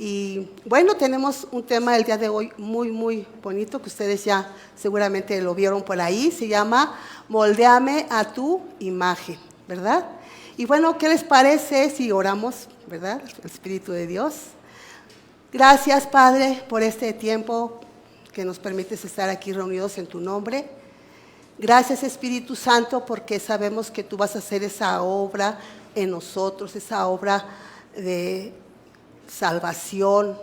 Y bueno, tenemos un tema el día de hoy muy, muy bonito, que ustedes ya seguramente lo vieron por ahí. Se llama Moldéame a tu imagen, ¿verdad? Y bueno, ¿qué les parece si oramos, verdad? El Espíritu de Dios. Gracias, Padre, por este tiempo que nos permites estar aquí reunidos en tu nombre. Gracias, Espíritu Santo, porque sabemos que tú vas a hacer esa obra en nosotros, esa obra de salvación,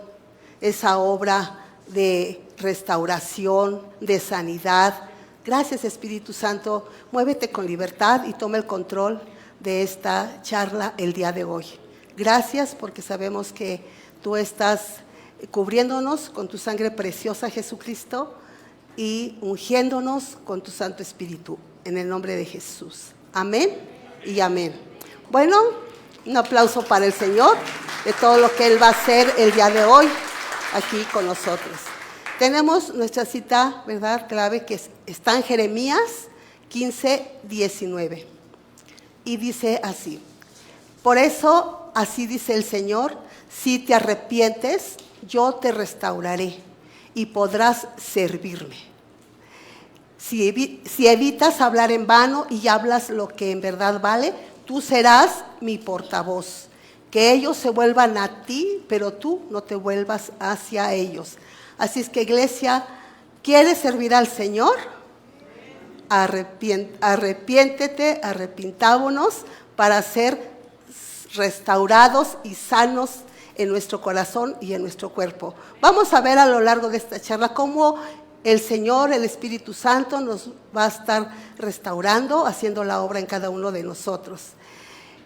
esa obra de restauración, de sanidad. Gracias, Espíritu Santo, muévete con libertad y toma el control de esta charla el día de hoy. Gracias porque sabemos que tú estás cubriéndonos con tu sangre preciosa, Jesucristo, y ungiéndonos con tu Santo Espíritu, en el nombre de Jesús. Amén y amén. Bueno, un aplauso para el Señor de todo lo que Él va a hacer el día de hoy aquí con nosotros. Tenemos nuestra cita, ¿verdad?, clave, que está en Jeremías 15:19. Y dice así: por eso, así dice el Señor, si te arrepientes, yo te restauraré y podrás servirme. Si evitas hablar en vano y hablas lo que en verdad vale, tú serás mi portavoz. Que ellos se vuelvan a ti, pero tú no te vuelvas hacia ellos. Así es que, iglesia, ¿quieres servir al Señor? Arrepiéntete, arrepintámonos para ser restaurados y sanos en nuestro corazón y en nuestro cuerpo. Vamos a ver a lo largo de esta charla cómo el Señor, el Espíritu Santo, nos va a estar restaurando, haciendo la obra en cada uno de nosotros.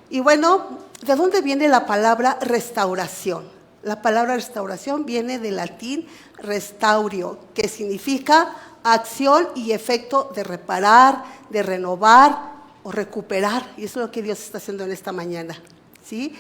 Y bueno, ¿de dónde viene la palabra restauración? La palabra restauración viene del latín restaurio, que significa acción y efecto de reparar, de renovar o recuperar. Y eso es lo que Dios está haciendo en esta mañana, ¿sí?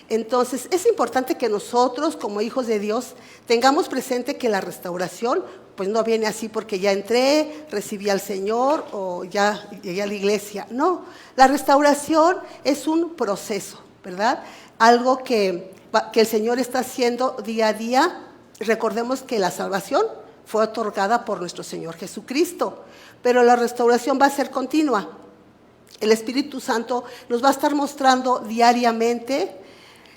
Entonces, es importante que nosotros, como hijos de Dios, tengamos presente que la restauración, pues no viene así porque ya entré, recibí al Señor o ya llegué a la iglesia. No, la restauración es un proceso, ¿verdad? Algo que el Señor está haciendo día a día. Recordemos que la salvación fue otorgada por nuestro Señor Jesucristo, pero la restauración va a ser continua. El Espíritu Santo nos va a estar mostrando diariamente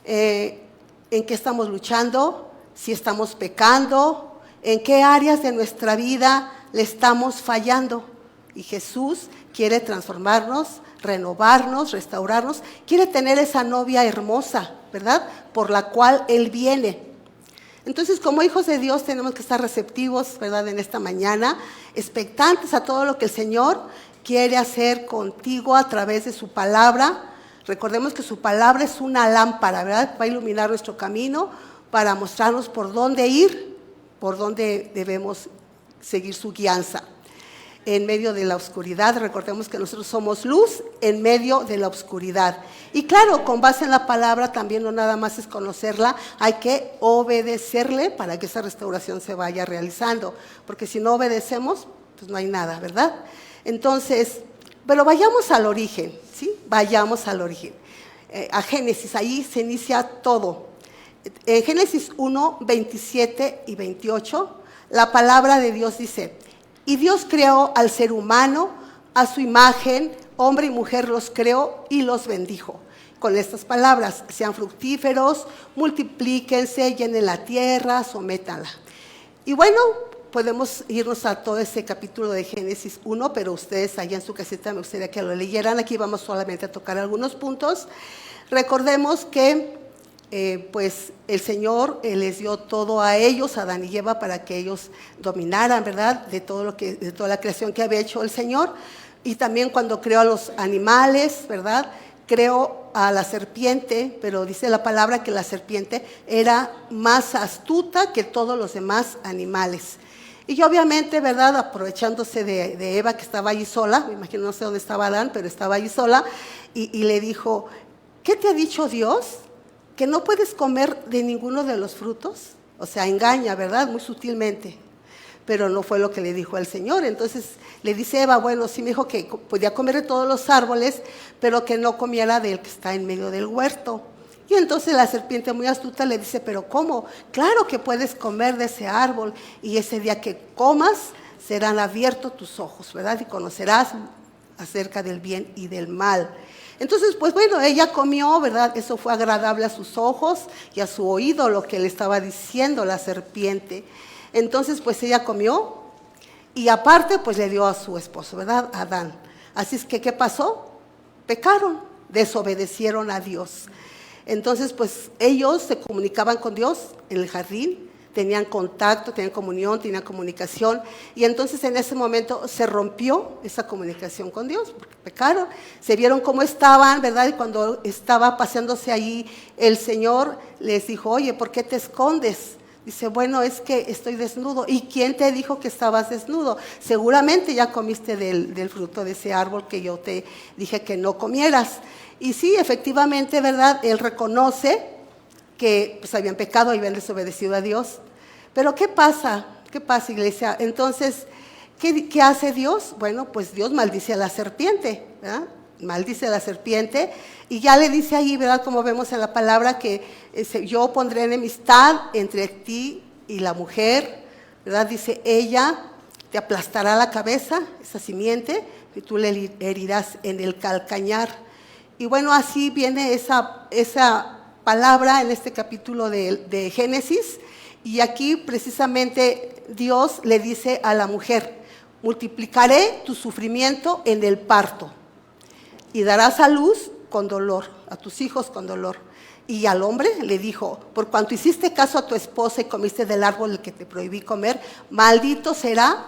en qué estamos luchando, si estamos pecando, en qué áreas de nuestra vida le estamos fallando. Y Jesús quiere transformarnos, renovarnos, restaurarnos, quiere tener esa novia hermosa, ¿verdad?, por la cual Él viene. Entonces, como hijos de Dios tenemos que estar receptivos, ¿verdad?, en esta mañana, expectantes a todo lo que el Señor quiere hacer contigo a través de su palabra. Recordemos que su palabra es una lámpara, ¿verdad?, va a iluminar nuestro camino para mostrarnos por dónde ir, por dónde debemos seguir su guianza. En medio de la oscuridad, recordemos que nosotros somos luz en medio de la oscuridad. Y claro, con base en la palabra también no nada más es conocerla, hay que obedecerle para que esa restauración se vaya realizando. Porque si no obedecemos, pues no hay nada, ¿verdad? Entonces, pero vayamos al origen, ¿sí? Vayamos al origen. A Génesis, ahí se inicia todo. En Génesis 1, 27 y 28, la palabra de Dios dice: y Dios creó al ser humano, a su imagen, hombre y mujer los creó y los bendijo. Con estas palabras: sean fructíferos, multiplíquense, llenen la tierra, sométanla. Y bueno, podemos irnos a todo ese capítulo de Génesis 1, pero ustedes allá en su casita me gustaría que lo leyeran. Aquí vamos solamente a tocar algunos puntos. Recordemos que pues el Señor les dio todo a ellos, a Adán y Eva, para que ellos dominaran, ¿verdad?, de toda la creación que había hecho el Señor. Y también cuando creó a los animales, ¿verdad?, creó a la serpiente, pero dice la palabra que la serpiente era más astuta que todos los demás animales. Y obviamente, ¿verdad?, aprovechándose de Eva, que estaba allí sola, me imagino, no sé dónde estaba Adán, pero estaba allí sola, y le dijo: ¿qué te ha dicho Dios? ¿Que no puedes comer de ninguno de los frutos? O sea, engaña, ¿verdad?, muy sutilmente. Pero no fue lo que le dijo al Señor. Entonces le dice Eva: bueno, sí me dijo que podía comer de todos los árboles, pero que no comiera del que está en medio del huerto. Y entonces la serpiente muy astuta le dice, pero ¿cómo? Claro que puedes comer de ese árbol y ese día que comas serán abiertos tus ojos, ¿verdad? Y conocerás acerca del bien y del mal. Entonces, pues bueno, ella comió, ¿verdad? Eso fue agradable a sus ojos y a su oído lo que le estaba diciendo la serpiente. Entonces, pues ella comió y aparte, pues le dio a su esposo, ¿verdad? A Adán. Así es que, ¿qué pasó? Pecaron, desobedecieron a Dios. Entonces, pues ellos se comunicaban con Dios en el jardín, tenían contacto, tenían comunión, tenían comunicación, y entonces en ese momento se rompió esa comunicación con Dios, porque pecaron, se vieron cómo estaban, ¿verdad? Y cuando estaba paseándose allí, el Señor les dijo, oye, ¿por qué te escondes? Dice, bueno, es que estoy desnudo. ¿Y quién te dijo que estabas desnudo? Seguramente ya comiste del fruto de ese árbol que yo te dije que no comieras. Y sí, efectivamente, ¿verdad? Él reconoce que pues, habían pecado y habían desobedecido a Dios. Pero ¿qué pasa? ¿Qué pasa, iglesia? Entonces, ¿qué hace Dios? Bueno, pues Dios maldice a la serpiente, ¿verdad? Maldice a la serpiente y ya le dice ahí, ¿verdad? Como vemos en la palabra que yo pondré enemistad entre ti y la mujer, ¿verdad? Dice, ella te aplastará la cabeza, esa simiente, y tú le herirás en el calcañar. Y bueno, así viene esa palabra en este capítulo de Génesis. Y aquí precisamente Dios le dice a la mujer, multiplicaré tu sufrimiento en el parto y darás a luz con dolor, a tus hijos con dolor. Y al hombre le dijo, por cuanto hiciste caso a tu esposa y comiste del árbol del que te prohibí comer, maldito será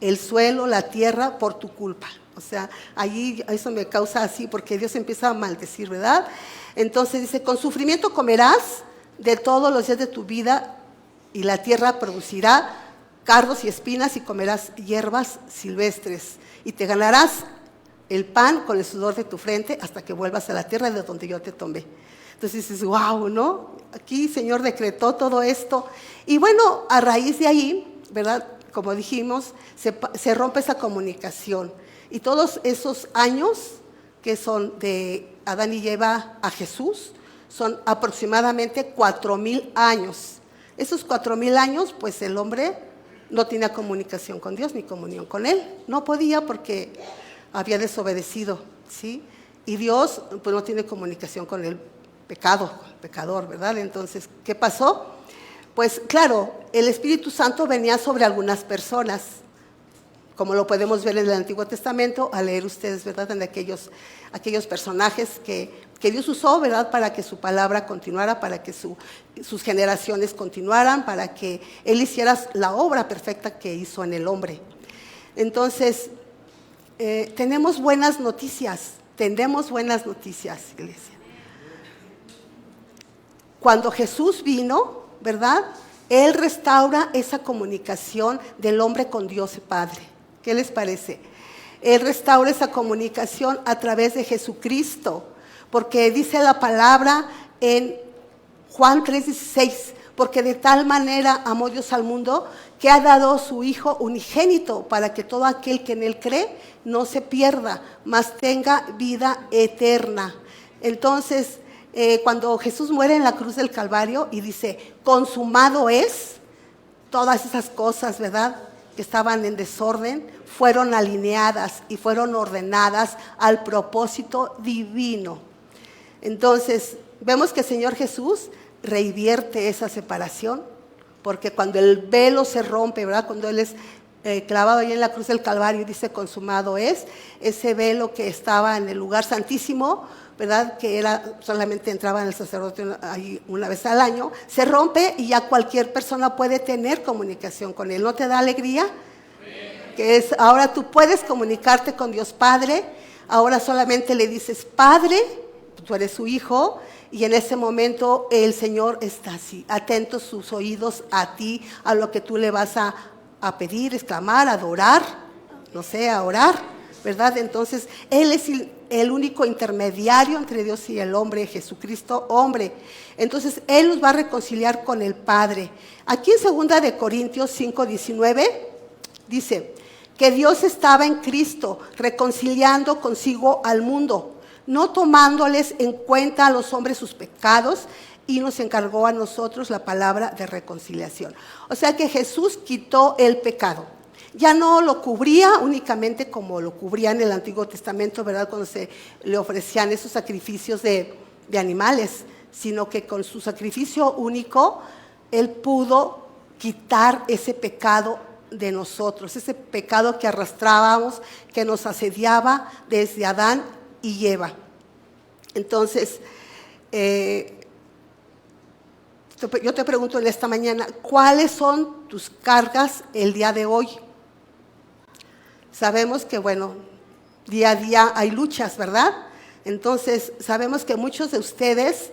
el suelo, la tierra, por tu culpa. O sea, allí eso me causa así, porque Dios empieza a maldecir, ¿verdad? Entonces dice, con sufrimiento comerás de todos los días de tu vida, y la tierra producirá cardos y espinas, y comerás hierbas silvestres, y te ganarás el pan con el sudor de tu frente hasta que vuelvas a la tierra de donde yo te tomé. Entonces dices, wow, ¿no? Aquí Señor decretó todo esto. Y bueno, a raíz de ahí, ¿verdad? Como dijimos, se rompe esa comunicación. Y todos esos años que son de Adán y Eva a Jesús, son aproximadamente 4,000 años. Esos 4,000 años, pues el hombre no tenía comunicación con Dios ni comunión con Él. No podía porque había desobedecido, ¿sí? Y Dios, pues no tiene comunicación con el pecador, ¿verdad? Entonces, ¿qué pasó? Pues claro, el Espíritu Santo venía sobre algunas personas, como lo podemos ver en el Antiguo Testamento, al leer ustedes, ¿verdad?, en aquellos personajes que Dios usó, ¿verdad?, para que su palabra continuara, para que sus generaciones continuaran, para que Él hiciera la obra perfecta que hizo en el hombre. Entonces, tenemos buenas noticias, iglesia. Cuando Jesús vino, ¿verdad?, Él restaura esa comunicación del hombre con Dios el Padre. ¿Qué les parece? Él restaura esa comunicación a través de Jesucristo, porque dice la palabra en Juan 3:16, porque de tal manera amó Dios al mundo que ha dado a su Hijo unigénito para que todo aquel que en Él cree no se pierda, mas tenga vida eterna. Entonces, cuando Jesús muere en la cruz del Calvario y dice, consumado es, todas esas cosas, ¿verdad?, que estaban en desorden, fueron alineadas y fueron ordenadas al propósito divino. Entonces, vemos que el Señor Jesús revierte esa separación, porque cuando el velo se rompe, ¿verdad?, cuando Él es clavado ahí en la cruz del Calvario y dice consumado es, ese velo que estaba en el lugar santísimo, ¿verdad?, que solamente entraba en el sacerdote ahí una vez al año, se rompe y ya cualquier persona puede tener comunicación con Él. ¿No te da alegría? Sí. Que ahora tú puedes comunicarte con Dios Padre, ahora solamente le dices Padre, tú eres su hijo, y en ese momento el Señor está así, atento sus oídos a ti, a lo que tú le vas a pedir, exclamar, adorar, no sé, a orar, ¿verdad? Entonces, Él es el único intermediario entre Dios y el hombre, Jesucristo, hombre. Entonces, Él nos va a reconciliar con el Padre. Aquí en 2 de Corintios 5:19, dice que Dios estaba en Cristo reconciliando consigo al mundo, no tomándoles en cuenta a los hombres sus pecados, y nos encargó a nosotros la palabra de reconciliación. O sea que Jesús quitó el pecado. Ya no lo cubría únicamente como lo cubría en el Antiguo Testamento, ¿verdad? Cuando se le ofrecían esos sacrificios de animales, sino que con su sacrificio único, Él pudo quitar ese pecado de nosotros, ese pecado que arrastrábamos, que nos asediaba desde Adán y Eva. Entonces, yo te pregunto en esta mañana, ¿cuáles son tus cargas el día de hoy? Sabemos que, bueno, día a día hay luchas, ¿verdad? Entonces, sabemos que muchos de ustedes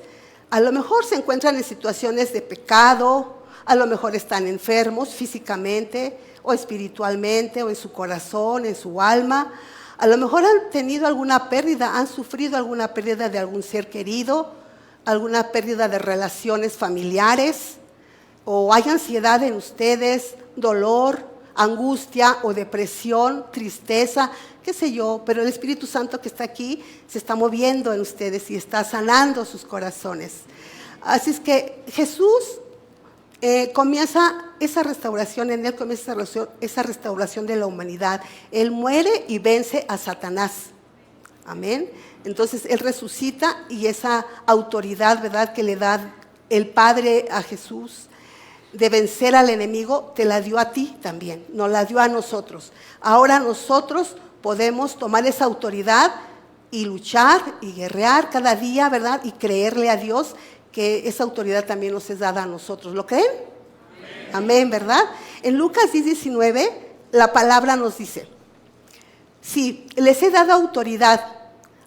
a lo mejor se encuentran en situaciones de pecado, a lo mejor están enfermos físicamente o espiritualmente o en su corazón, en su alma. A lo mejor han tenido alguna pérdida, han sufrido alguna pérdida de algún ser querido, alguna pérdida de relaciones familiares, o hay ansiedad en ustedes, dolor, angustia o depresión, tristeza, qué sé yo, pero el Espíritu Santo que está aquí se está moviendo en ustedes y está sanando sus corazones. Así es que Jesús comienza esa restauración, en Él comienza esa restauración de la humanidad. Él muere y vence a Satanás. Amén. Entonces Él resucita y esa autoridad, ¿verdad?, que le da el Padre a Jesús de vencer al enemigo, te la dio a ti también, nos la dio a nosotros. Ahora nosotros podemos tomar esa autoridad y luchar y guerrear cada día, ¿verdad?, y creerle a Dios que esa autoridad también nos es dada a nosotros. ¿Lo creen? Amén, ¿verdad? En Lucas 10:19 la palabra nos dice: sí, les he dado autoridad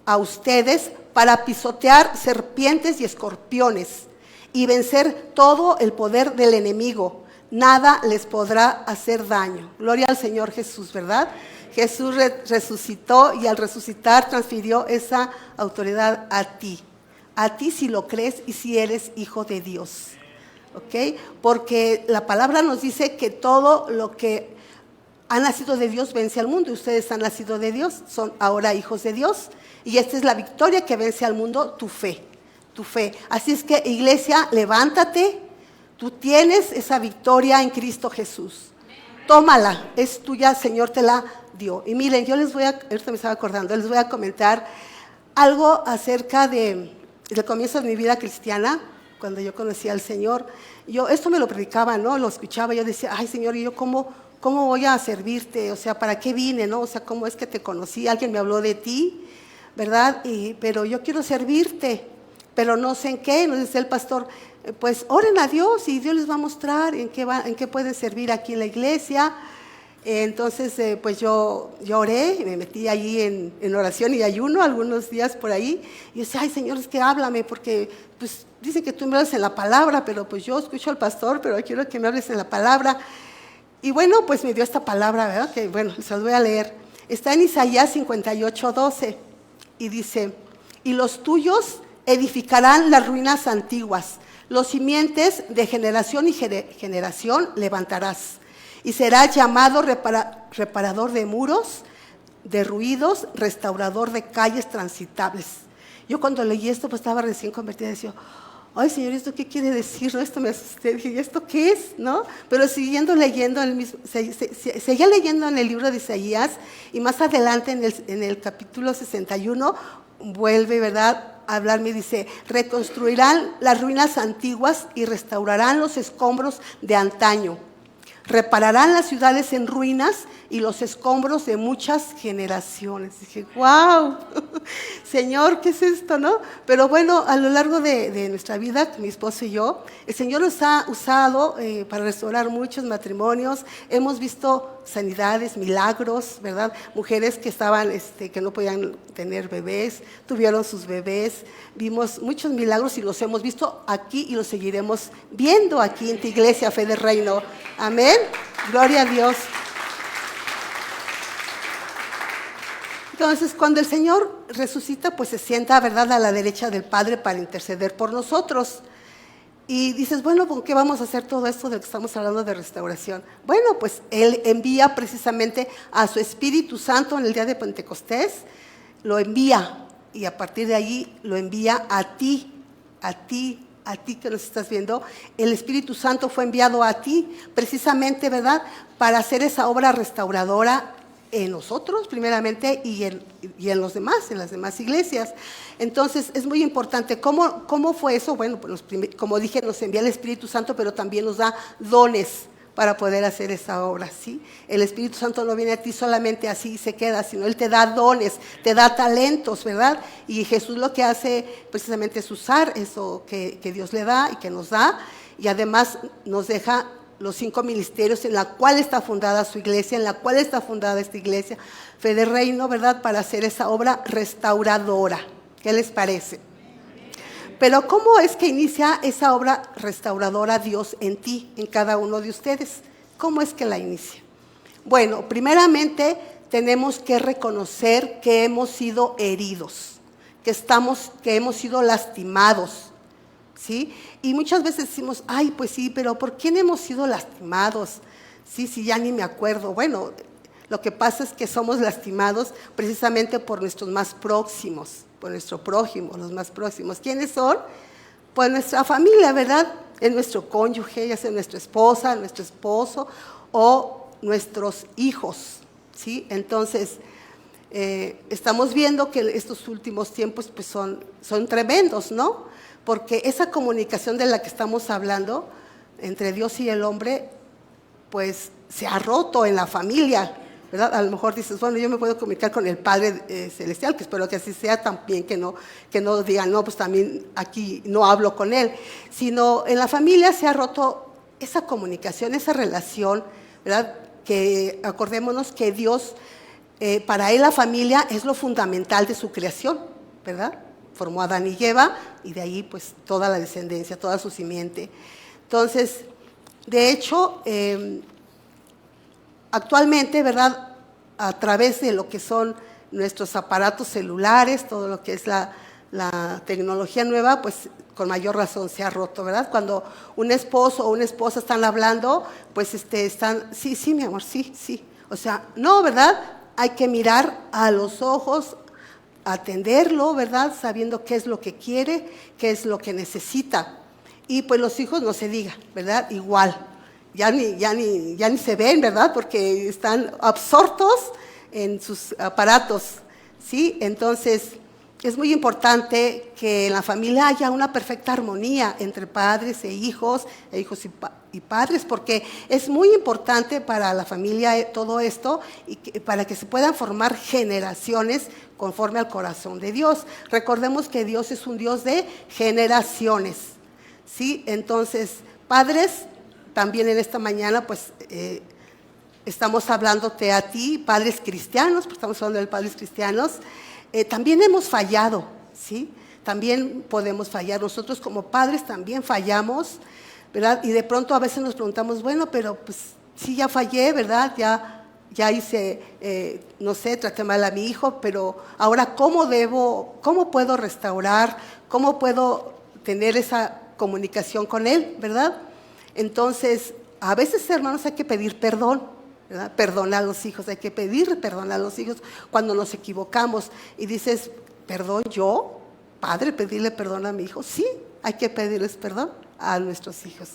a ustedes para pisotear serpientes y escorpiones y vencer todo el poder del enemigo. Nada les podrá hacer daño. Gloria al Señor Jesús, ¿verdad? Jesús resucitó y al resucitar transfirió esa autoridad a ti si lo crees y si eres hijo de Dios. ¿Ok? Porque la palabra nos dice que todo lo que ha nacido de Dios vence al mundo, y ustedes han nacido de Dios, son ahora hijos de Dios, y esta es la victoria que vence al mundo, tu fe. Así es que, iglesia, levántate, tú tienes esa victoria en Cristo Jesús. Tómala, es tuya, Señor te la dio. Y miren, ahorita me estaba acordando, les voy a comentar algo acerca del comienzo de mi vida cristiana, cuando yo conocí al Señor. Esto me lo predicaba, ¿no? Lo escuchaba, yo decía, ay, Señor, ¿y yo cómo voy a servirte? O sea, ¿para qué vine, no? O sea, ¿cómo es que te conocí? Alguien me habló de ti, ¿verdad? Pero yo quiero servirte, pero no sé en qué. Nos dice el pastor, pues oren a Dios y Dios les va a mostrar en qué pueden servir aquí en la iglesia. Entonces, pues yo oré y me metí allí en oración y ayuno algunos días por ahí. Y yo decía, ay, Señor, es que háblame, porque pues dicen que tú me hablas en la palabra, pero pues yo escucho al pastor, pero quiero que me hables en la palabra. Y bueno, pues me dio esta palabra, ¿verdad? Que bueno, se los voy a leer. Está en Isaías 58:12 y dice: y los tuyos edificarán las ruinas antiguas, los simientes de generación y generación levantarás, y será llamado reparador de muros, de ruidos, restaurador de calles transitables. Yo cuando leí esto, pues estaba recién convertida y decía, ay, Señor, ¿esto qué quiere decir? ¿No? Esto me asusté, dije, ¿y esto qué es? ¿No? Pero siguiendo leyendo, seguía leyendo en el libro de Isaías, y más adelante en el capítulo 61, vuelve, ¿verdad?, a hablarme y dice: reconstruirán las ruinas antiguas y restaurarán los escombros de antaño. Repararán las ciudades en ruinas y los escombros de muchas generaciones. Dije, wow, Señor, ¿qué es esto, no? Pero bueno, a lo largo de nuestra vida, mi esposo y yo, el Señor nos ha usado para restaurar muchos matrimonios. Hemos visto sanidades, milagros, ¿verdad? Mujeres que estaban, que no podían tener bebés, tuvieron sus bebés. Vimos muchos milagros y los hemos visto aquí y los seguiremos viendo aquí en tu iglesia, Fe de Reino. Amén. Gloria a Dios. Entonces, cuando el Señor resucita, pues se sienta, ¿verdad?, a la derecha del Padre para interceder por nosotros. Y dices, bueno, ¿con qué vamos a hacer todo esto de lo que estamos hablando de restauración? Bueno, pues Él envía precisamente a su Espíritu Santo en el día de Pentecostés, lo envía y a partir de allí lo envía a ti que nos estás viendo. El Espíritu Santo fue enviado a ti precisamente, ¿verdad?, para hacer esa obra restauradora en nosotros primeramente y en los demás, en las demás iglesias. Entonces es muy importante. ¿Cómo fue eso? Bueno, pues como dije, nos envía el Espíritu Santo, pero también nos da dones para poder hacer esa obra, ¿sí? El Espíritu Santo no viene a ti solamente así y se queda, sino Él te da dones, te da talentos, ¿verdad? Y Jesús lo que hace precisamente es usar eso que Dios le da y que nos da, y además nos deja los 5 ministerios en la cual está fundada su iglesia, en la cual está fundada esta iglesia, Fe de Reino, ¿verdad?, para hacer esa obra restauradora. ¿Qué les parece? Pero ¿cómo es que inicia esa obra restauradora Dios en ti, en cada uno de ustedes? ¿Cómo es que la inicia? Bueno, primeramente tenemos que reconocer que hemos sido heridos, que hemos sido lastimados, ¿sí? Y muchas veces decimos, ay, pues sí, pero ¿por quién hemos sido lastimados? Sí, ya ni me acuerdo. Bueno, lo que pasa es que somos lastimados precisamente por nuestros más próximos, por nuestro prójimo, los más próximos. ¿Quiénes son? Pues nuestra familia, ¿verdad? Es nuestro cónyuge, ya sea nuestra esposa, nuestro esposo o nuestros hijos, ¿sí? Entonces, estamos viendo que estos últimos tiempos pues son tremendos, ¿no? Porque esa comunicación de la que estamos hablando entre Dios y el hombre, pues se ha roto en la familia, ¿verdad? A lo mejor dices, bueno, yo me puedo comunicar con el Padre Celestial, que espero que así sea también, que no digan, no, pues también aquí no hablo con Él, sino en la familia se ha roto esa comunicación, esa relación, ¿verdad? Que acordémonos que Dios, para Él la familia es lo fundamental de su creación, ¿verdad? Formó a Adán y Eva y de ahí pues toda la descendencia, toda su simiente. Entonces, de hecho, actualmente, ¿verdad?, a través de lo que son nuestros aparatos celulares, todo lo que es la tecnología nueva, pues con mayor razón se ha roto, ¿verdad? Cuando un esposo o una esposa están hablando, pues están, sí, mi amor, sí. O sea, no, ¿verdad? Hay que mirar a los ojos, atenderlo, ¿verdad?, sabiendo qué es lo que quiere, qué es lo que necesita. Y pues los hijos no se diga, ¿verdad? Igual. Ya ni se ven, ¿verdad? Porque están absortos en sus aparatos, ¿sí? Entonces, es muy importante que en la familia haya una perfecta armonía entre padres e hijos y padres, porque es muy importante para la familia todo esto y para que se puedan formar generaciones conforme al corazón de Dios. Recordemos que Dios es un Dios de generaciones, ¿sí? Entonces, padres, también en esta mañana, pues, estamos hablándote a ti, padres cristianos, pues estamos hablando de padres cristianos. También hemos fallado, ¿sí? También podemos fallar. Nosotros como padres también fallamos, ¿verdad? Y de pronto a veces nos preguntamos, bueno, pero pues sí, ya fallé, ¿verdad? Ya hice, no sé, traté mal a mi hijo, pero ahora ¿cómo puedo restaurar? ¿Cómo puedo tener esa comunicación con él, verdad? Entonces, a veces, hermanos, hay que pedir perdón, ¿verdad? Perdona a los hijos, hay que pedir perdón a los hijos cuando nos equivocamos. Y dices, ¿perdón yo, padre, pedirle perdón a mi hijo? Sí, hay que pedirles perdón a nuestros hijos.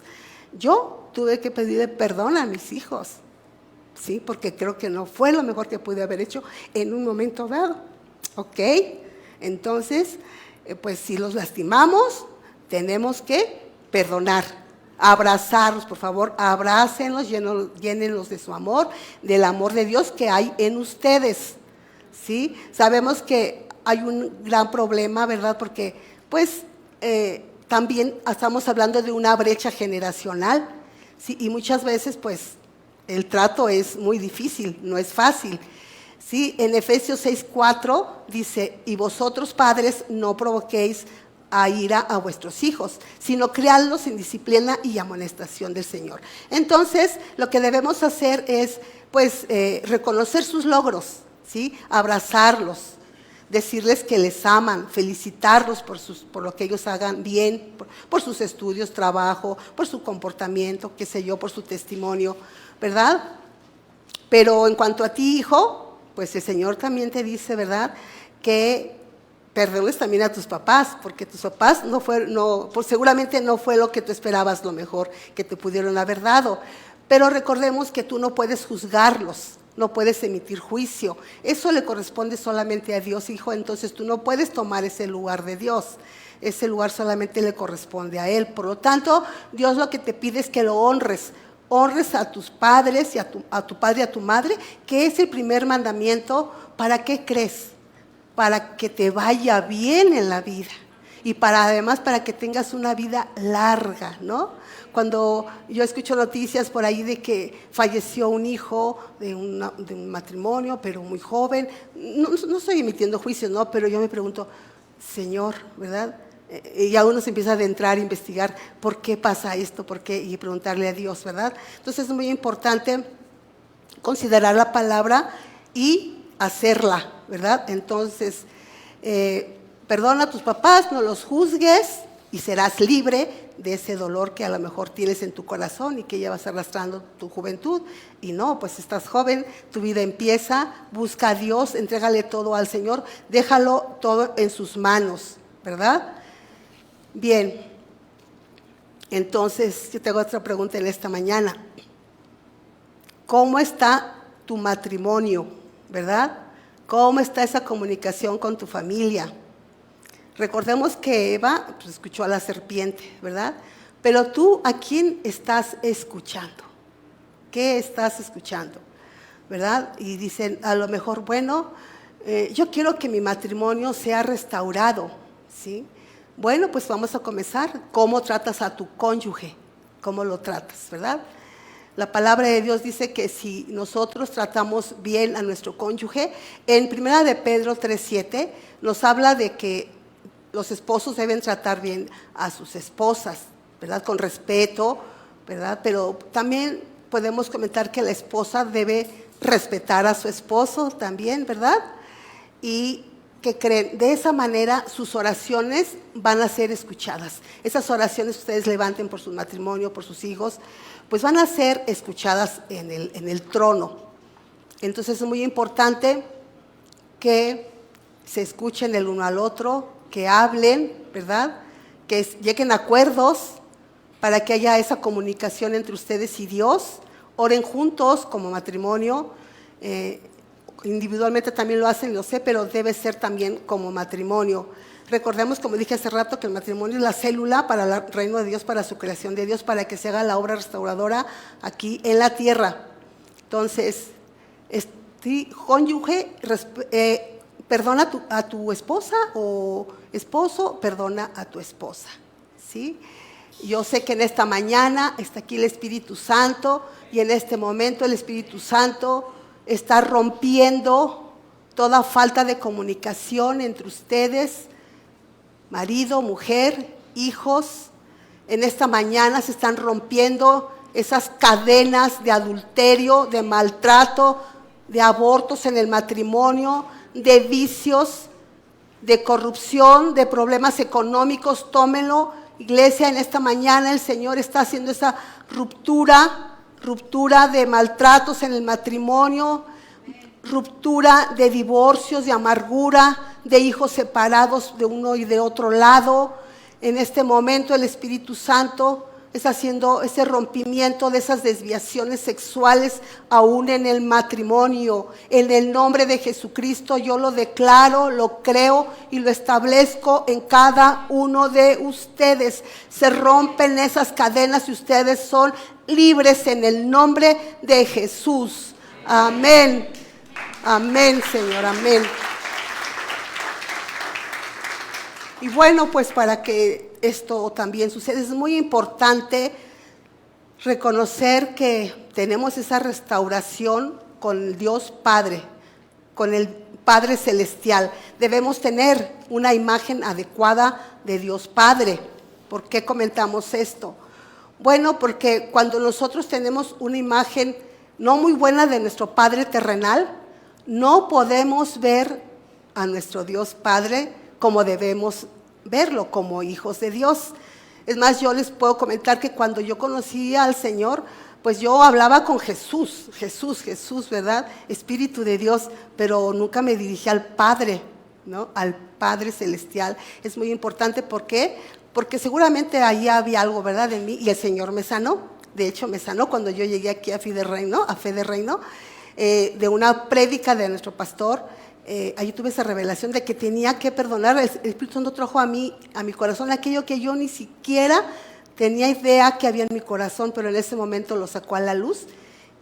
Yo tuve que pedirle perdón a mis hijos, ¿sí? Porque creo que no fue lo mejor que pude haber hecho en un momento dado, ¿ok? Entonces, pues si los lastimamos, tenemos que perdonar. Abrazarlos, por favor, abrácenlos, llénenlos de su amor, del amor de Dios que hay en ustedes, ¿sí? Sabemos que hay un gran problema, ¿verdad? Porque, pues, también estamos hablando de una brecha generacional, ¿sí? Y muchas veces, pues, el trato es muy difícil, no es fácil, ¿sí? En Efesios 6:4 dice, y vosotros, padres, no provoquéis a ira a vuestros hijos, sino criadlos en disciplina y amonestación del Señor. Entonces, lo que debemos hacer es, pues, reconocer sus logros, ¿sí? Abrazarlos, decirles que les aman, felicitarlos por lo que ellos hagan bien, por sus estudios, trabajo, por su comportamiento, qué sé yo, por su testimonio, ¿verdad? Pero en cuanto a ti, hijo, pues el Señor también te dice, ¿verdad?, que perdones también a tus papás, porque tus papás pues seguramente no fue lo que tú esperabas, lo mejor que te pudieron haber dado. Pero recordemos que tú no puedes juzgarlos, no puedes emitir juicio. Eso le corresponde solamente a Dios, hijo. Entonces tú no puedes tomar ese lugar de Dios. Ese lugar solamente le corresponde a Él. Por lo tanto, Dios lo que te pide es que lo honres. Honres a tus padres y a tu padre y a tu madre, que es el primer mandamiento. ¿Para qué crees? Para que te vaya bien en la vida. Y además para que tengas una vida larga, ¿no? Cuando yo escucho noticias por ahí de que falleció un hijo de un matrimonio, pero muy joven, no estoy emitiendo juicios, ¿no? Pero yo me pregunto, Señor, ¿verdad? Y ya uno se empieza a adentrar, a investigar por qué pasa esto, por qué, y preguntarle a Dios, ¿verdad? Entonces es muy importante considerar la palabra y hacerla, ¿verdad? Entonces, perdona a tus papás, no los juzgues y serás libre de ese dolor que a lo mejor tienes en tu corazón y que llevas arrastrando tu juventud. Y no, pues estás joven, tu vida empieza, busca a Dios, entrégale todo al Señor, déjalo todo en sus manos, ¿verdad? Bien, entonces yo te hago otra pregunta en esta mañana. ¿Cómo está tu matrimonio, verdad? ¿Cómo está esa comunicación con tu familia? Recordemos que Eva pues, escuchó a la serpiente, ¿verdad? Pero tú, ¿a quién estás escuchando? ¿Qué estás escuchando? ¿Verdad? Y dicen, a lo mejor, bueno, yo quiero que mi matrimonio sea restaurado, ¿sí? Bueno, pues vamos a comenzar. ¿Cómo tratas a tu cónyuge? ¿Cómo lo tratas, verdad? La palabra de Dios dice que si nosotros tratamos bien a nuestro cónyuge, en 1 de Pedro 3:7 nos habla de que los esposos deben tratar bien a sus esposas, ¿verdad? Con respeto, ¿verdad? Pero también podemos comentar que la esposa debe respetar a su esposo también, ¿verdad? Y que creen, de esa manera sus oraciones van a ser escuchadas. Esas oraciones que ustedes levanten por su matrimonio, por sus hijos, pues van a ser escuchadas en el trono. Entonces es muy importante que se escuchen el uno al otro, que hablen, ¿verdad? Que lleguen a acuerdos para que haya esa comunicación entre ustedes y Dios. Oren juntos como matrimonio. Individualmente también lo hacen, lo sé, pero debe ser también como matrimonio. Recordemos, como dije hace rato, que el matrimonio es la célula para el reino de Dios, para su creación de Dios, para que se haga la obra restauradora aquí en la tierra. Entonces, cónyuge, perdona a tu esposa, o esposo, perdona a tu esposa, ¿sí? Yo sé que en esta mañana está aquí el Espíritu Santo, y en este momento el Espíritu Santo está rompiendo toda falta de comunicación entre ustedes, marido, mujer, hijos. En esta mañana se están rompiendo esas cadenas de adulterio, de maltrato, de abortos en el matrimonio, de vicios, de corrupción, de problemas económicos. Tómenlo, iglesia, en esta mañana el Señor está haciendo esa ruptura de maltratos en el matrimonio, ruptura de divorcios, de amargura, de hijos separados de uno y de otro lado. En este momento el Espíritu Santo está haciendo ese rompimiento de esas desviaciones sexuales aún en el matrimonio. En el nombre de Jesucristo yo lo declaro, lo creo y lo establezco en cada uno de ustedes. Se rompen esas cadenas y ustedes son libres en el nombre de Jesús. Amén. Amén, Señor, amén. Y bueno, pues para que esto también suceda, es muy importante reconocer que tenemos esa restauración con el Dios Padre, con el Padre Celestial. Debemos tener una imagen adecuada de Dios Padre. ¿Por qué comentamos esto? Bueno, porque cuando nosotros tenemos una imagen no muy buena de nuestro Padre terrenal, no podemos ver a nuestro Dios Padre como debemos verlo, como hijos de Dios. Es más, yo les puedo comentar que cuando yo conocí al Señor, pues yo hablaba con Jesús, ¿verdad? Espíritu de Dios, pero nunca me dirigí al Padre, ¿no? Al Padre Celestial. Es muy importante, ¿por qué? Porque seguramente ahí había algo, ¿verdad?, en mí, y el Señor me sanó. De hecho, me sanó cuando yo llegué aquí a Fe de Reino, de una prédica de nuestro pastor. Allí tuve esa revelación de que tenía que perdonar. El Espíritu Santo trajo a mi corazón aquello que yo ni siquiera tenía idea que había en mi corazón, pero en ese momento lo sacó a la luz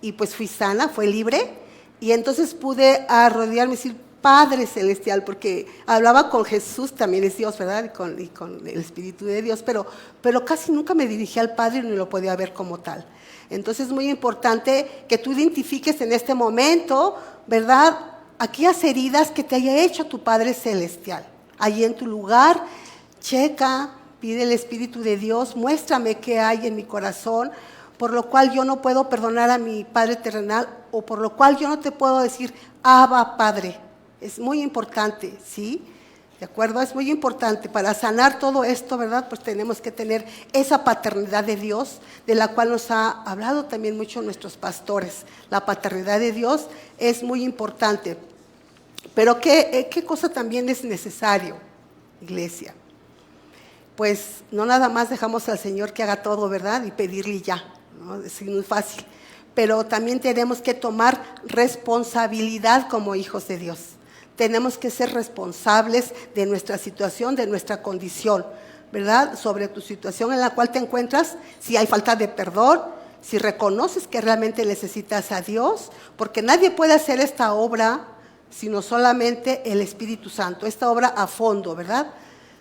y pues fui sana, fue libre, y entonces pude arrodillarme y decir, Padre Celestial, porque hablaba con Jesús, también es Dios, ¿verdad? Y con el Espíritu de Dios, pero casi nunca me dirigía al Padre ni lo podía ver como tal. Entonces es muy importante que tú identifiques en este momento, ¿verdad?, aquellas heridas que te haya hecho tu Padre Celestial. Allí en tu lugar, checa, pide el Espíritu de Dios, muéstrame qué hay en mi corazón, por lo cual yo no puedo perdonar a mi Padre terrenal, o por lo cual yo no te puedo decir, Abba, Padre. Es muy importante, ¿sí? ¿De acuerdo? Es muy importante. Para sanar todo esto, ¿verdad?, pues tenemos que tener esa paternidad de Dios, de la cual nos ha hablado también mucho nuestros pastores. La paternidad de Dios es muy importante. Pero ¿qué cosa también es necesario, iglesia? Pues no nada más dejamos al Señor que haga todo, ¿verdad?, y pedirle ya, ¿no? Es muy fácil. Pero también tenemos que tomar responsabilidad como hijos de Dios. Tenemos que ser responsables de nuestra situación, de nuestra condición, ¿verdad?, sobre tu situación en la cual te encuentras, si hay falta de perdón, si reconoces que realmente necesitas a Dios, porque nadie puede hacer esta obra sino solamente el Espíritu Santo, esta obra a fondo, ¿verdad?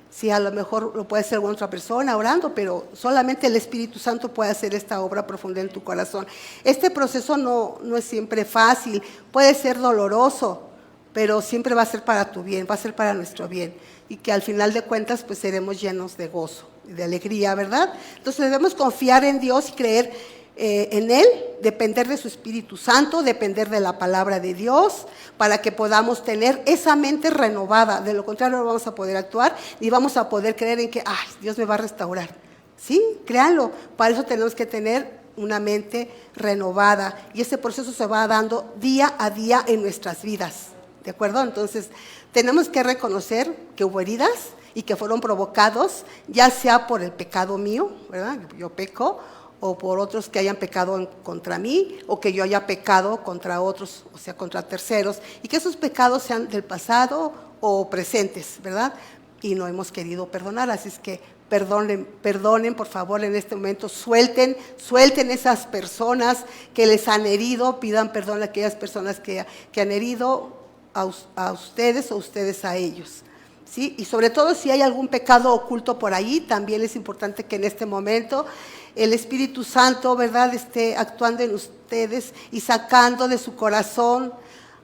Sí, a lo mejor lo puede hacer alguna otra persona orando, pero solamente el Espíritu Santo puede hacer esta obra profunda en tu corazón. Este proceso no es siempre fácil, puede ser doloroso, pero siempre va a ser para tu bien, va a ser para nuestro bien, y que al final de cuentas pues seremos llenos de gozo y de alegría, ¿verdad? Entonces debemos confiar en Dios y creer en Él, depender de su Espíritu Santo, depender de la palabra de Dios, para que podamos tener esa mente renovada. De lo contrario no vamos a poder actuar, ni vamos a poder creer en que, ay, Dios me va a restaurar. Sí, créanlo, para eso tenemos que tener una mente renovada, y ese proceso se va dando día a día en nuestras vidas, ¿de acuerdo? Entonces, tenemos que reconocer que hubo heridas y que fueron provocados, ya sea por el pecado mío, ¿verdad? Yo peco, o por otros que hayan pecado contra mí, o que yo haya pecado contra otros, o sea, contra terceros, y que esos pecados sean del pasado o presentes, ¿verdad? Y no hemos querido perdonar, así es que perdonen por favor en este momento, suelten esas personas que les han herido, pidan perdón a aquellas personas que han herido a ustedes o ustedes a ellos. ¿Sí? Y sobre todo si hay algún pecado oculto por ahí, también es importante que en este momento el Espíritu Santo, ¿verdad?, esté actuando en ustedes y sacando de su corazón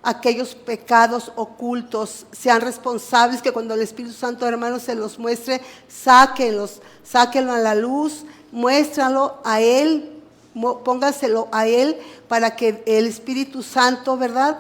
aquellos pecados ocultos. Sean responsables, que cuando el Espíritu Santo, hermanos, se los muestre, sáquenlo a la luz, muéstralo a Él, póngaselo a Él, para que el Espíritu Santo, ¿verdad?,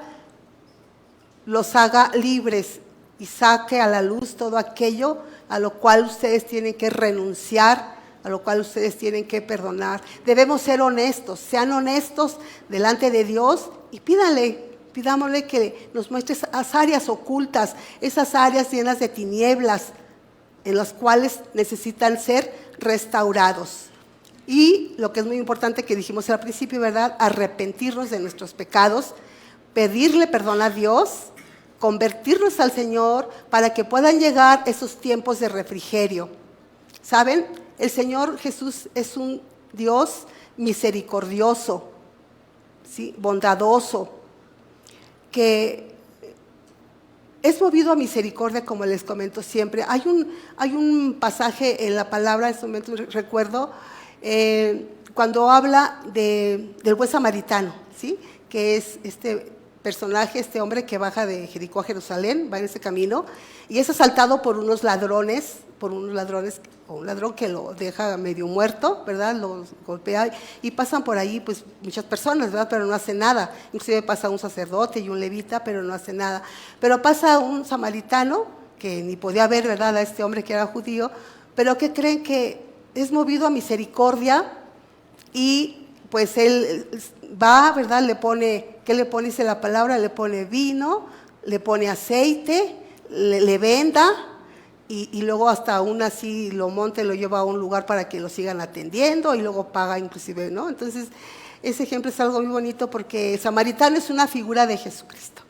los haga libres y saque a la luz todo aquello a lo cual ustedes tienen que renunciar, a lo cual ustedes tienen que perdonar. Debemos ser honestos, sean honestos delante de Dios y pidámosle que nos muestre esas áreas ocultas, esas áreas llenas de tinieblas en las cuales necesitan ser restaurados. Y lo que es muy importante que dijimos al principio, ¿verdad?, arrepentirnos de nuestros pecados, pedirle perdón a Dios, convertirnos al Señor para que puedan llegar esos tiempos de refrigerio. ¿Saben? El Señor Jesús es un Dios misericordioso, ¿sí?, bondadoso, que es movido a misericordia, como les comento siempre. Hay un pasaje en la palabra, en este momento recuerdo, cuando habla del buen samaritano, ¿sí?, que es este personaje, este hombre que baja de Jericó a Jerusalén, va en ese camino, y es asaltado por unos ladrones, o un ladrón que lo deja medio muerto, ¿verdad?, lo golpea, y pasan por ahí pues muchas personas, ¿verdad?, pero no hacen nada. Inclusive pasa un sacerdote y un levita, pero no hace nada. Pero pasa un samaritano, que ni podía ver, ¿verdad?, a este hombre que era judío, pero que creen que es movido a misericordia, y pues él va, ¿verdad?, ¿qué le pone? Dice la palabra, le pone vino, le pone aceite, le venda y luego hasta aún así lo monta y lo lleva a un lugar para que lo sigan atendiendo y luego paga inclusive, ¿no? Entonces, ese ejemplo es algo muy bonito porque el samaritano es una figura de Jesucristo,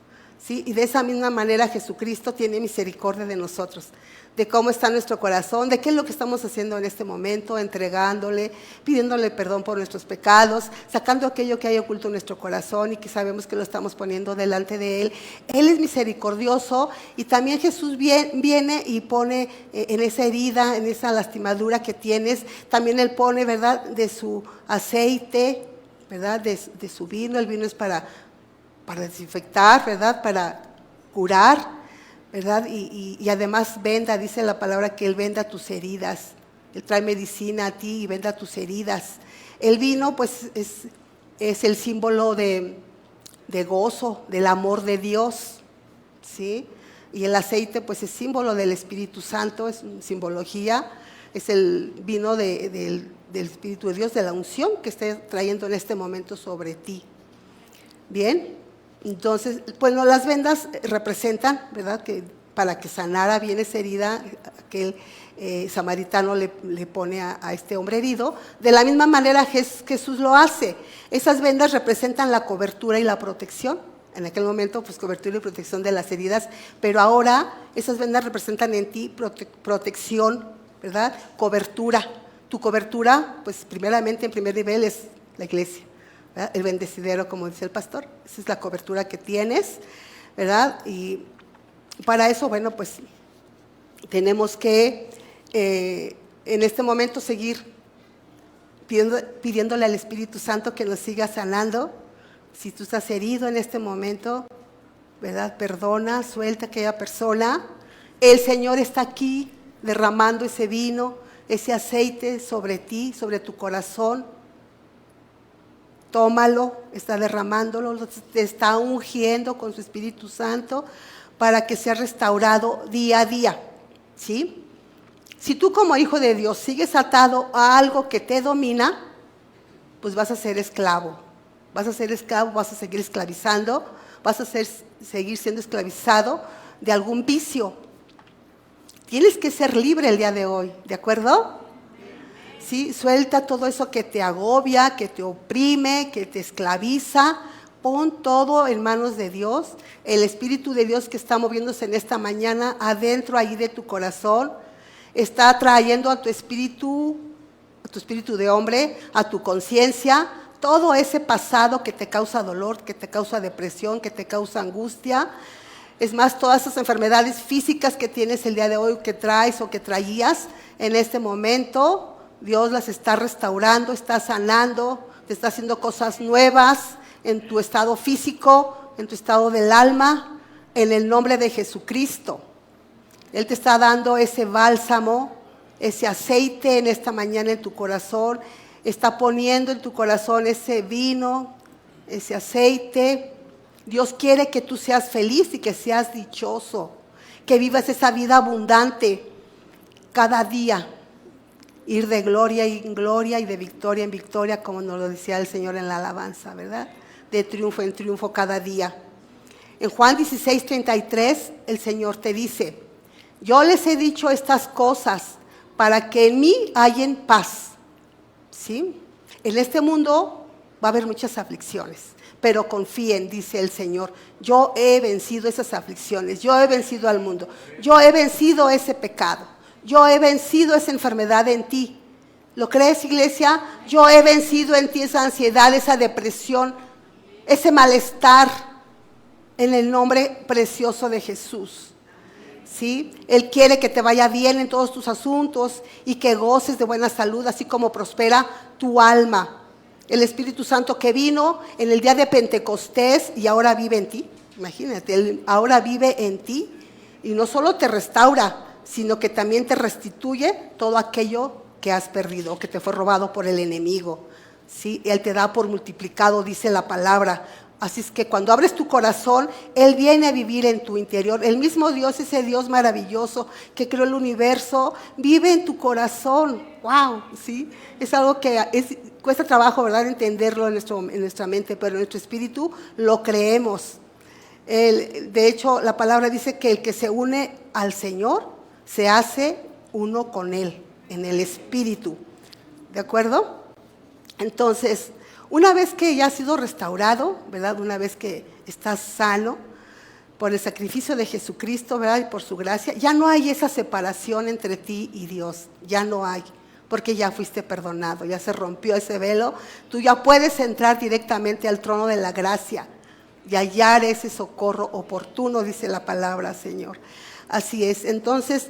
¿sí? Y de esa misma manera Jesucristo tiene misericordia de nosotros, de cómo está nuestro corazón, de qué es lo que estamos haciendo en este momento, entregándole, pidiéndole perdón por nuestros pecados, sacando aquello que hay oculto en nuestro corazón y que sabemos que lo estamos poniendo delante de Él. Él es misericordioso y también Jesús viene y pone en esa herida, en esa lastimadura que tienes, también Él pone, ¿verdad?, de su aceite, ¿verdad?, de su vino. El vino es para desinfectar, ¿verdad?, para curar, ¿verdad? Y además venda, dice la palabra que Él venda tus heridas. Él trae medicina a ti y venda tus heridas. El vino pues es el símbolo de gozo, del amor de Dios, ¿sí? Y el aceite pues es símbolo del Espíritu Santo, es una simbología, es el vino del Espíritu de Dios, de la unción que esté trayendo en este momento sobre ti. Bien. Entonces, bueno, las vendas representan, ¿verdad?, que para que sanara bien esa herida, aquel samaritano le pone a este hombre herido. De la misma manera Jesús lo hace. Esas vendas representan la cobertura y la protección. En aquel momento, pues cobertura y protección de las heridas, pero ahora esas vendas representan en ti protección, ¿verdad?, cobertura. Tu cobertura, pues primeramente, en primer nivel, es la iglesia. ¿Verdad? El bendecidero, como dice el pastor, esa es la cobertura que tienes, ¿verdad? Y para eso, bueno, pues tenemos que en este momento seguir pidiéndole al Espíritu Santo que nos siga sanando. Si tú estás herido en este momento, ¿verdad?, perdona, suelta a aquella persona. El Señor está aquí derramando ese vino, ese aceite sobre ti, sobre tu corazón. Tómalo, está derramándolo, te está ungiendo con su Espíritu Santo para que sea restaurado día a día, ¿sí? Si tú como hijo de Dios sigues atado a algo que te domina, pues vas a ser esclavo, vas a seguir esclavizando, vas a seguir siendo esclavizado de algún vicio. Tienes que ser libre el día de hoy, ¿de acuerdo? ¿Sí? Suelta todo eso que te agobia, que te oprime, que te esclaviza. Pon todo en manos de Dios. El Espíritu de Dios que está moviéndose en esta mañana adentro ahí de tu corazón, está trayendo a tu espíritu de hombre, a tu conciencia, todo ese pasado que te causa dolor, que te causa depresión, que te causa angustia. Es más, todas esas enfermedades físicas que tienes el día de hoy, que traes o que traías en este momento, Dios las está restaurando, está sanando, te está haciendo cosas nuevas en tu estado físico, en tu estado del alma, en el nombre de Jesucristo. Él te está dando ese bálsamo, ese aceite en esta mañana en tu corazón, está poniendo en tu corazón ese vino, ese aceite. Dios quiere que tú seas feliz y que seas dichoso, que vivas esa vida abundante cada día. Ir de gloria en gloria y de victoria en victoria, como nos lo decía el Señor en la alabanza, ¿verdad? De triunfo en triunfo cada día. En Juan 16:33, el Señor te dice: yo les he dicho estas cosas para que en mí hallen paz. ¿Sí? En este mundo va a haber muchas aflicciones, pero confíen, dice el Señor, yo he vencido esas aflicciones, yo he vencido al mundo, yo he vencido ese pecado. Yo he vencido esa enfermedad en ti. ¿Lo crees, iglesia? Yo he vencido en ti esa ansiedad, esa depresión, ese malestar, en el nombre precioso de Jesús. ¿Sí? Él quiere que te vaya bien en todos tus asuntos y que goces de buena salud, así como prospera tu alma. El Espíritu Santo que vino en el día de Pentecostés y ahora vive en ti. Imagínate, Él ahora vive en ti y no solo te restaura, sino que también te restituye todo aquello que has perdido o que te fue robado por el enemigo. ¿Sí? Él te da por multiplicado, dice la palabra. Así es que cuando abres tu corazón, Él viene a vivir en tu interior. El mismo Dios, ese Dios maravilloso que creó el universo, vive en tu corazón. ¡Wow! ¿Sí? Es algo que cuesta trabajo, ¿verdad?, entenderlo en nuestra mente, pero en nuestro espíritu lo creemos. De hecho, la palabra dice que el que se une al Señor se hace uno con Él, en el Espíritu. ¿De acuerdo? Entonces, una vez que ya has sido restaurado, ¿verdad? Una vez que estás sano por el sacrificio de Jesucristo, ¿verdad? Y por su gracia, ya no hay esa separación entre ti y Dios, ya no hay, porque ya fuiste perdonado, ya se rompió ese velo, tú ya puedes entrar directamente al trono de la gracia y hallar ese socorro oportuno, dice la palabra, Señor. Así es, entonces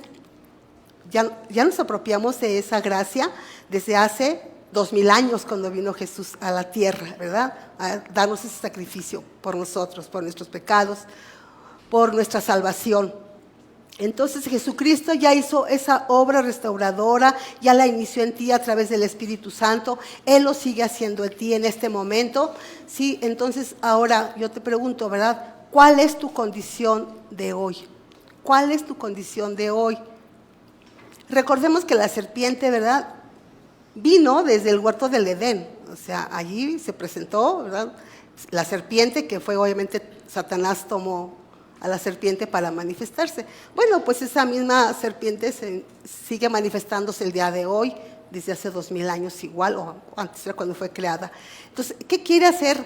ya nos apropiamos de esa gracia desde hace 2000 años cuando vino Jesús a la tierra, ¿verdad? A darnos ese sacrificio por nosotros, por nuestros pecados, por nuestra salvación. Entonces Jesucristo ya hizo esa obra restauradora, ya la inició en ti a través del Espíritu Santo. Él lo sigue haciendo en ti en este momento. Sí, entonces ahora yo te pregunto, ¿verdad? ¿Cuál es tu condición de hoy? ¿Cuál es tu condición de hoy? Recordemos que la serpiente, ¿verdad?, vino desde el huerto del Edén. O sea, allí se presentó, ¿verdad?, la serpiente, que fue obviamente Satanás tomó a la serpiente para manifestarse. Bueno, pues esa misma serpiente sigue manifestándose el día de hoy, desde hace 2000 años igual, o antes era cuando fue creada. Entonces, ¿qué quiere hacer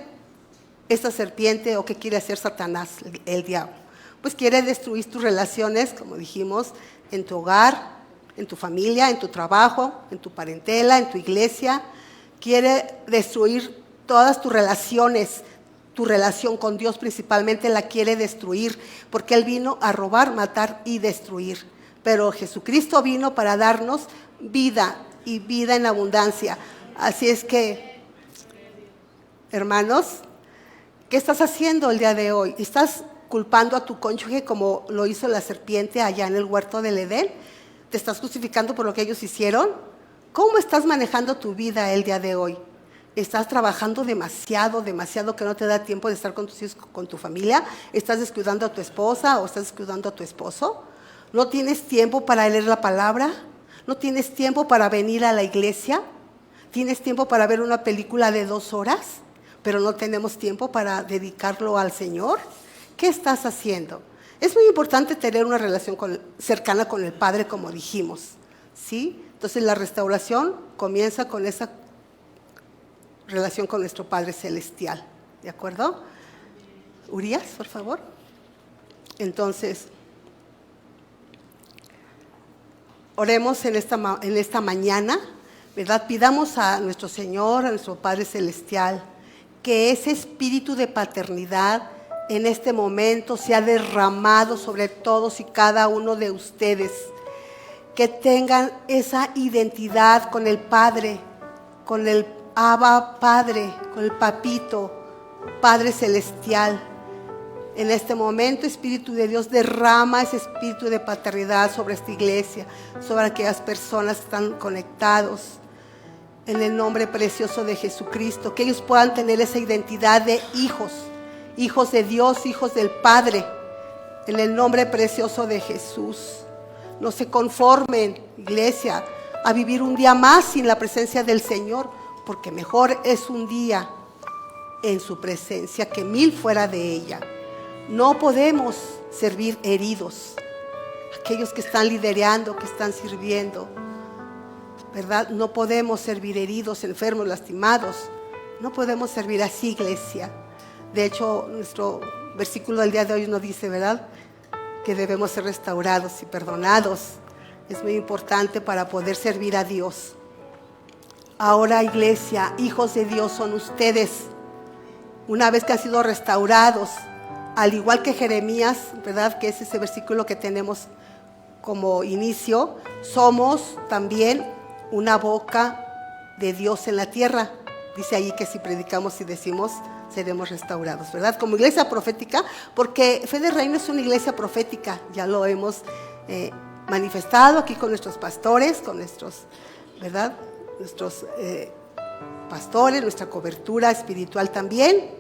esta serpiente o qué quiere hacer Satanás, el diablo? Pues quiere destruir tus relaciones, como dijimos, en tu hogar, en tu familia, en tu trabajo, en tu parentela, en tu iglesia. Quiere destruir todas tus relaciones. Tu relación con Dios principalmente la quiere destruir, porque Él vino a robar, matar y destruir. Pero Jesucristo vino para darnos vida y vida en abundancia. Así es que, hermanos, ¿qué estás haciendo el día de hoy? ¿Estás culpando a tu cónyuge como lo hizo la serpiente allá en el huerto del Edén? ¿Te estás justificando por lo que ellos hicieron? ¿Cómo estás manejando tu vida el día de hoy? ¿Estás trabajando demasiado que no te da tiempo de estar con tus hijos, con tu familia? ¿Estás descuidando a tu esposa o estás descuidando a tu esposo? ¿No tienes tiempo para leer la palabra? ¿No tienes tiempo para venir a la iglesia? ¿Tienes tiempo para ver una película de 2 horas? Pero no tenemos tiempo para dedicarlo al Señor. ¿Qué estás haciendo? Es muy importante tener una relación cercana con el Padre, como dijimos, ¿sí? Entonces la restauración comienza con esa relación con nuestro Padre Celestial, ¿de acuerdo? Urias, por favor. Entonces, oremos en esta mañana, ¿verdad? Pidamos a nuestro Señor, a nuestro Padre Celestial, que ese espíritu de paternidad en este momento sea derramado sobre todos y cada uno de ustedes, que tengan esa identidad con el Padre, con el Abba Padre, con el Papito, Padre Celestial. En este momento, Espíritu de Dios, derrama ese espíritu de paternidad sobre esta iglesia, sobre aquellas personas que están conectados, en el nombre precioso de Jesucristo, que ellos puedan tener esa identidad de hijos, hijos de Dios, hijos del Padre, en el nombre precioso de Jesús. No se conformen, iglesia, a vivir un día más sin la presencia del Señor, porque mejor es un día en su presencia que 1000 fuera de ella. No podemos servir heridos. Aquellos que están liderando, que están sirviendo, ¿verdad? No podemos servir heridos, enfermos, lastimados. No podemos servir así, iglesia. De hecho, nuestro versículo del día de hoy nos dice, ¿verdad?, que debemos ser restaurados y perdonados. Es muy importante para poder servir a Dios. Ahora, iglesia, hijos de Dios son ustedes. Una vez que han sido restaurados, al igual que Jeremías, ¿verdad?, que es ese versículo que tenemos como inicio, somos también una boca de Dios en la tierra. Dice ahí que si predicamos y decimos, seremos restaurados, ¿verdad? Como iglesia profética, porque Fe de Reino es una iglesia profética, ya lo hemos manifestado aquí con nuestros pastores, con nuestros, ¿verdad?, nuestros pastores, nuestra cobertura espiritual también.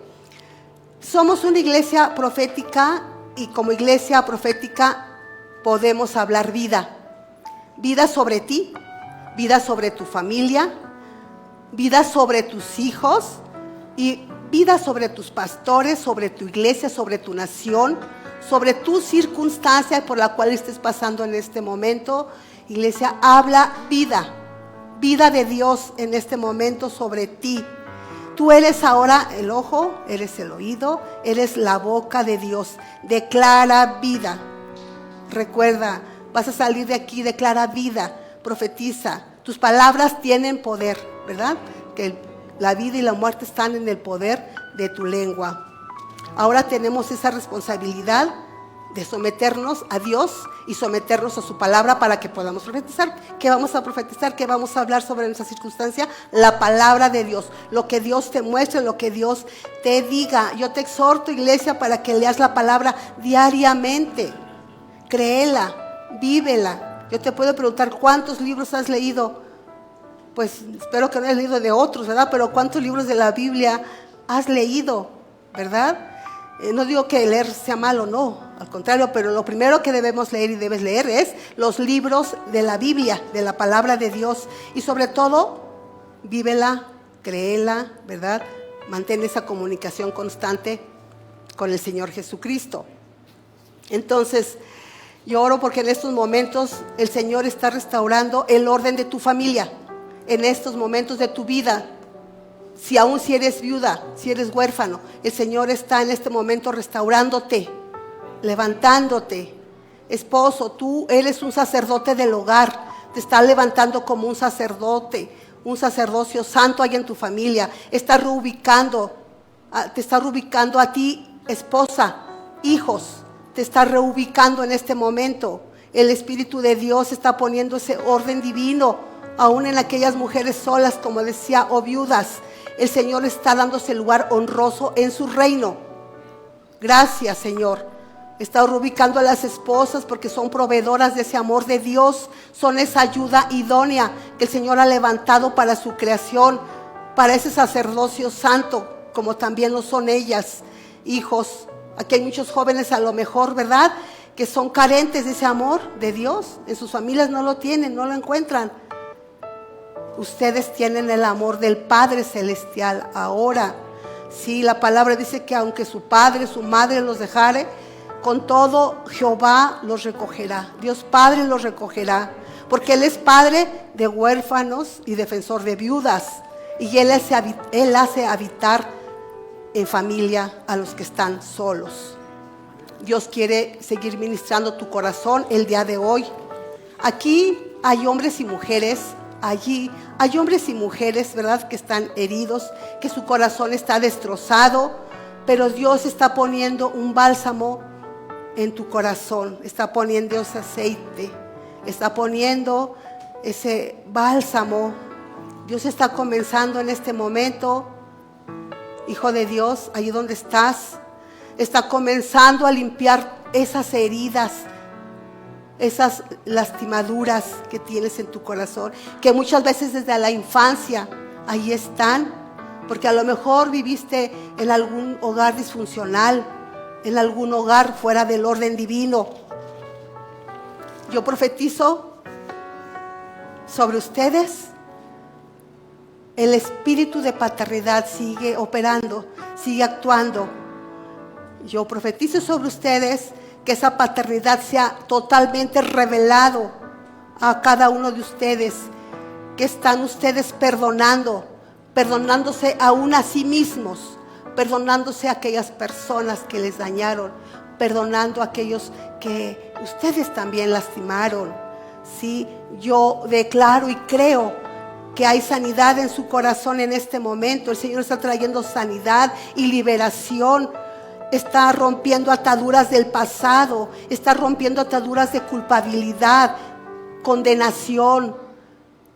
Somos una iglesia profética y como iglesia profética podemos hablar vida. Vida sobre ti, vida sobre tu familia, vida sobre tus hijos y vida sobre tus pastores, sobre tu iglesia, sobre tu nación, sobre tu circunstancia por la cual estés pasando en este momento. Iglesia, habla vida, vida de Dios en este momento sobre ti. Tú eres ahora el ojo, eres el oído, eres la boca de Dios. Declara vida. Recuerda, vas a salir de aquí, declara vida, profetiza. Tus palabras tienen poder, ¿verdad? Que la vida y la muerte están en el poder de tu lengua. Ahora tenemos esa responsabilidad de someternos a Dios y someternos a su palabra para que podamos profetizar. ¿Qué vamos a profetizar? ¿Qué vamos a hablar sobre nuestra circunstancia? La palabra de Dios, lo que Dios te muestre, lo que Dios te diga. Yo te exhorto, iglesia, para que leas la palabra diariamente. Créela, vívela. Yo te puedo preguntar, ¿cuántos libros has leído? Pues espero que no hayas leído de otros, ¿verdad? Pero ¿cuántos libros de la Biblia has leído? ¿Verdad? No digo que leer sea malo, no, al contrario, pero lo primero que debemos leer y debes leer es los libros de la Biblia, de la palabra de Dios. Y sobre todo, vívela, créela, ¿verdad? Mantén esa comunicación constante con el Señor Jesucristo. Entonces, yo oro porque en estos momentos el Señor está restaurando el orden de tu familia, en estos momentos de tu vida. Si eres viuda, si eres huérfano, el Señor está en este momento restaurándote, levantándote. Esposo, tú eres un sacerdote del hogar, te está levantando como un sacerdote, un sacerdocio santo hay en tu familia. Te está reubicando a ti, esposa, hijos, te está reubicando en este momento. El Espíritu de Dios está poniendo ese orden divino, aún en aquellas mujeres solas, como decía, o viudas. El Señor está dándose lugar honroso en su reino. Gracias, Señor. Está reubicando a las esposas porque son proveedoras de ese amor de Dios. Son esa ayuda idónea que el Señor ha levantado para su creación, para ese sacerdocio santo, como también lo son ellas. Hijos, aquí hay muchos jóvenes a lo mejor, ¿verdad?, que son carentes de ese amor de Dios. En sus familias no lo tienen, no lo encuentran. Ustedes tienen el amor del Padre Celestial ahora. Sí, la palabra dice que aunque su padre, su madre los dejare, con todo Jehová los recogerá. Dios Padre los recogerá, porque Él es Padre de huérfanos y defensor de viudas. Y Él hace habitar en familia a los que están solos. Dios quiere seguir ministrando tu corazón el día de hoy. Aquí hay hombres y mujeres. Allí hay hombres y mujeres, ¿verdad?, que están heridos, que su corazón está destrozado, pero Dios está poniendo un bálsamo en tu corazón, está poniendo ese aceite, está poniendo ese bálsamo. Dios está comenzando en este momento, hijo de Dios, allí donde estás, está comenzando a limpiar esas heridas, esas lastimaduras que tienes en tu corazón, que muchas veces desde la infancia ahí están, porque a lo mejor viviste en algún hogar disfuncional, en algún hogar fuera del orden divino. Yo profetizo sobre ustedes, el espíritu de paternidad sigue operando, sigue actuando. Yo profetizo sobre ustedes que esa paternidad sea totalmente revelado a cada uno de ustedes, que están ustedes perdonándose aún a sí mismos, perdonándose a aquellas personas que les dañaron, perdonando a aquellos que ustedes también lastimaron. Sí, yo declaro y creo que hay sanidad en su corazón en este momento. El Señor está trayendo sanidad y liberación. Está rompiendo ataduras del pasado, está rompiendo ataduras de culpabilidad, condenación,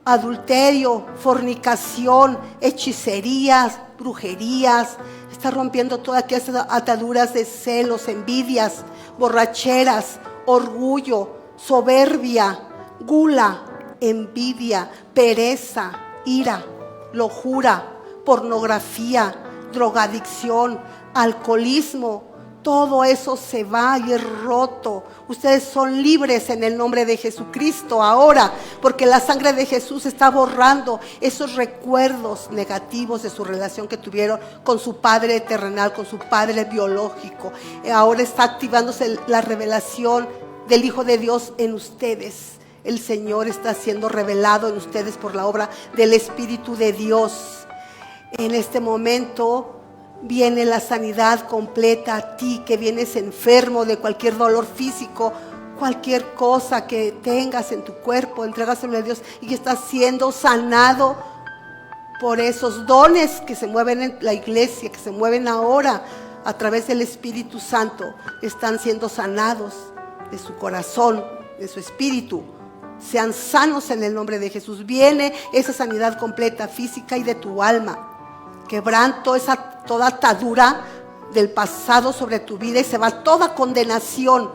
adulterio, fornicación, hechicerías, brujerías. Está rompiendo todas aquellas ataduras de celos, envidias, borracheras, orgullo, soberbia, gula, envidia, pereza, ira, locura, pornografía, drogadicción, alcoholismo, todo eso se va y es roto. Ustedes son libres en el nombre de Jesucristo ahora, porque la sangre de Jesús está borrando esos recuerdos negativos de su relación que tuvieron con su Padre terrenal, con su Padre biológico. Ahora está activándose la revelación del Hijo de Dios en ustedes. El Señor está siendo revelado en ustedes por la obra del Espíritu de Dios. En este momento viene la sanidad completa a ti que vienes enfermo de cualquier dolor físico, cualquier cosa que tengas en tu cuerpo, entrégaselo a Dios y estás siendo sanado por esos dones que se mueven en la iglesia, que se mueven ahora a través del Espíritu Santo. Están siendo sanados de su corazón, de su espíritu. Sean sanos en el nombre de Jesús. Viene esa sanidad completa física y de tu alma. Quebranto toda atadura del pasado sobre tu vida y se va toda condenación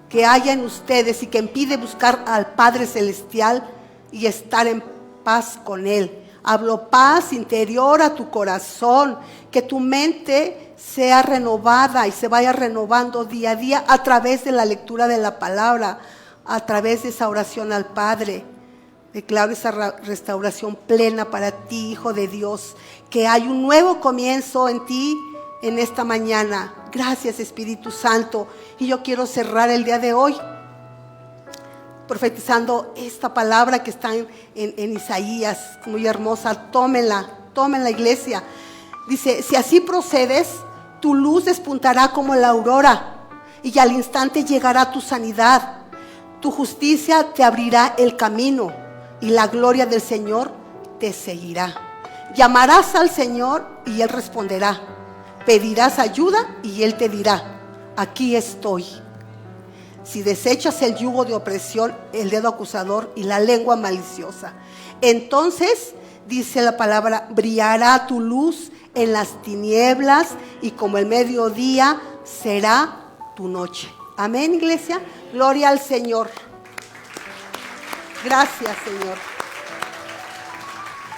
que haya en ustedes y que impide buscar al Padre Celestial y estar en paz con Él. Hablo paz interior a tu corazón, que tu mente sea renovada y se vaya renovando día a día a través de la lectura de la palabra, a través de esa oración al Padre. Declaro esa restauración plena para ti, hijo de Dios, que hay un nuevo comienzo en ti en esta mañana. Gracias, Espíritu Santo. Y yo quiero cerrar el día de hoy profetizando esta palabra que está en Isaías, muy hermosa. Tómenla iglesia. Dice, si así procedes, tu luz despuntará como la aurora y al instante llegará tu sanidad. Tu justicia te abrirá el camino y la gloria del Señor te seguirá. Llamarás al Señor y Él responderá. Pedirás ayuda y Él te dirá, aquí estoy. Si desechas el yugo de opresión, el dedo acusador y la lengua maliciosa, entonces, dice la palabra, brillará tu luz en las tinieblas y como el mediodía será tu noche. Amén, iglesia. Gloria al Señor. Gracias, Señor.